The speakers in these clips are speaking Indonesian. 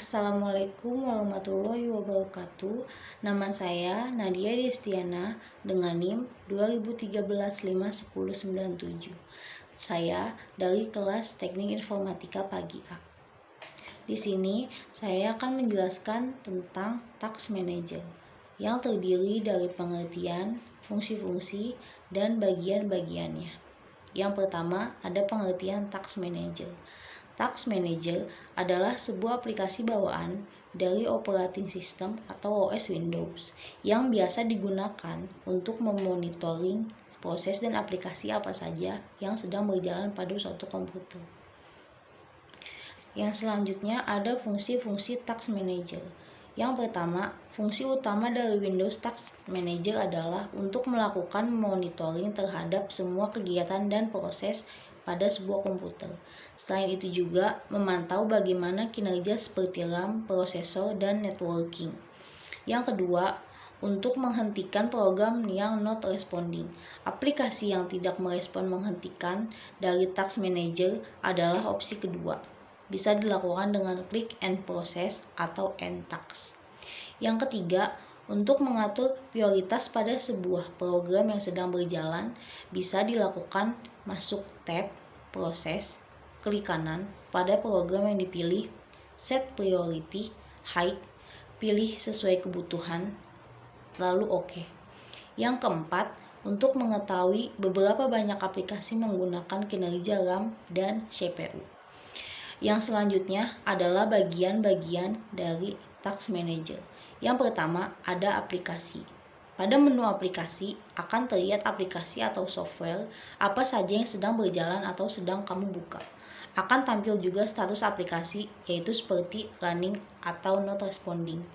Assalamualaikum warahmatullahi wabarakatuh. Nama saya Nadia Destiana dengan NIM 2013510197. Saya dari kelas Teknik Informatika Pagi A. Di sini saya akan menjelaskan tentang Task Manager yang terdiri dari pengertian, fungsi-fungsi, dan bagian-bagiannya. Yang pertama ada pengertian Task Manager. Task Manager adalah sebuah aplikasi bawaan dari operating system atau OS Windows yang biasa digunakan untuk memonitoring proses dan aplikasi apa saja yang sedang berjalan pada suatu komputer. Yang selanjutnya ada fungsi-fungsi Task Manager. Yang pertama, fungsi utama dari Windows Task Manager adalah untuk melakukan monitoring terhadap semua kegiatan dan proses pada sebuah komputer. Selain itu juga memantau bagaimana kinerja seperti RAM, prosesor, dan networking. Yang kedua, untuk menghentikan program yang not responding. Aplikasi yang tidak merespon menghentikan dari Task Manager adalah opsi kedua. Bisa dilakukan dengan klik End Process atau End Task. Yang ketiga, untuk mengatur prioritas pada sebuah program yang sedang berjalan, bisa dilakukan masuk tab Proses, klik kanan pada program yang dipilih, set priority, hide, pilih sesuai kebutuhan, lalu OK. Yang keempat, untuk mengetahui beberapa banyak aplikasi menggunakan kinerja RAM dan CPU. Yang selanjutnya adalah bagian-bagian dari Task Manager. Yang pertama ada aplikasi. Pada menu aplikasi akan terlihat aplikasi atau software apa saja yang sedang berjalan atau sedang kamu buka. Akan tampil juga status aplikasi, yaitu seperti running atau not responding.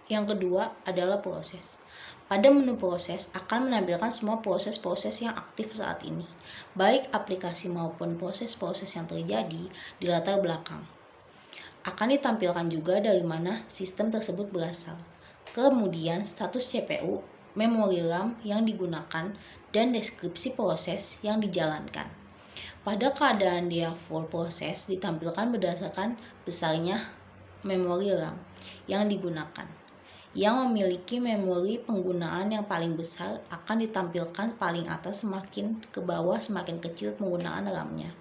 Yang kedua adalah proses. Pada menu proses akan menampilkan semua proses-proses yang aktif saat ini, baik aplikasi maupun proses-proses yang terjadi di latar belakang. Akan ditampilkan juga dari mana sistem tersebut berasal. Kemudian status CPU, memori RAM yang digunakan, dan deskripsi proses yang dijalankan. Pada keadaan dia full proses ditampilkan berdasarkan besarnya memori RAM yang digunakan. Yang memiliki memori penggunaan yang paling besar akan ditampilkan paling atas, semakin ke bawah semakin kecil penggunaan RAM-nya.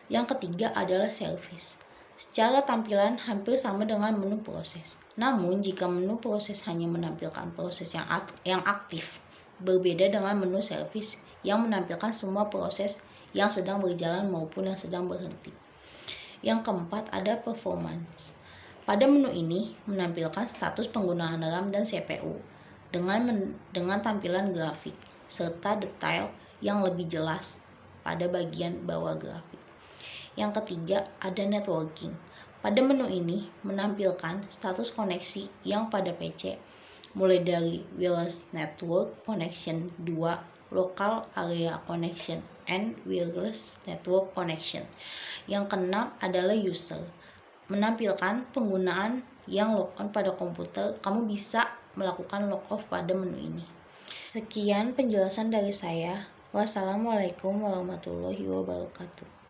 Yang ketiga adalah service. Secara tampilan hampir sama dengan menu proses. Namun jika menu proses hanya menampilkan proses yang aktif, berbeda dengan menu service yang menampilkan semua proses yang sedang berjalan maupun yang sedang berhenti. Yang keempat ada performance. Pada menu ini menampilkan status penggunaan RAM dan CPU dengan tampilan grafik serta detail yang lebih jelas pada bagian bawah grafik. Yang ketiga ada networking. Pada menu ini menampilkan status koneksi yang pada PC mulai dari wireless network connection 2, local area connection, and wireless network connection. Yang keenam adalah user. Menampilkan penggunaan yang logon pada komputer, kamu bisa melakukan log off pada menu ini. Sekian penjelasan dari saya. Wassalamualaikum warahmatullahi wabarakatuh.